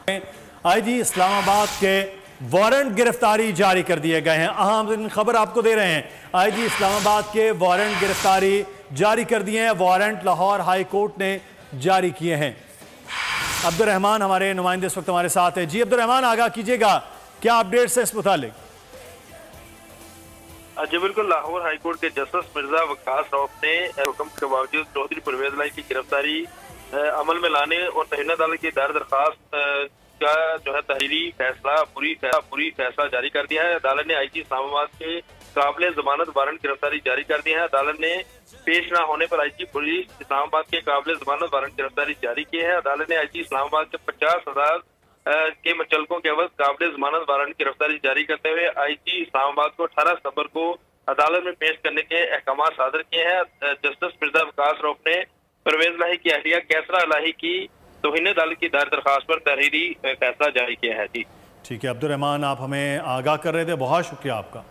IG Islamabad के warrant गिरफ्तारी जारी कर दिए गए हैं। अहम खबर आपको दे रहे हैं, आईजी इस्लामाबाद के वारंट गिरफ्तारी जारी कर दिए हैं। वारंट लाहौर हाई कोर्ट ने जारी किए हैं। अब्दुल रहमान हमारे नुमाइंदे इस वक्त हमारे साथ हैं। जी अब्दुल रहमान, आगाह कीजिएगा, क्या अपडेट्स है इस मुतालिक? जी बिल्कुल, लाहौर हाईकोर्ट के जस्टिस मिर्जा वकास रऊफ ने हुक्म के बावजूद चौधरी परवेज इलाही की गिरफ्तारी अमल में लाने और तहरीर अदालत की दायर दरखास्त का जो है तहरीरी फैसला पूरी फैसला जारी कर दिया है। अदालत ने आईजी इस्लामाबाद के काबिल जमानत वारंट गिरफ्तारी जारी कर दी है। अदालत ने पेश न होने पर आईजी पुलिस इस्लामाबाद के काबिल जमानत वारंट गिरफ्तारी जारी की है। अदालत ने आईजी इस्लामाबाद के 50,000 के मुचलकों के अवध काबिल जमानत वारंट गिरफ्तारी जारी करते हुए आईजी इस्लामाबाद को 18 सितंबर को अदालत में पेश करने के अहकाम सादर किए हैं। जस्टिस मिर्जा वकास रऊफ ने परवेज इलाही की अहलिया कैसरा इलाही की तौहीन अदालत की दायर दरखास्त पर तहरीरी फैसला जारी किया है। जी ठीक है अब्दुल रहमान, आप हमें आगाह कर रहे थे, बहुत शुक्रिया आपका।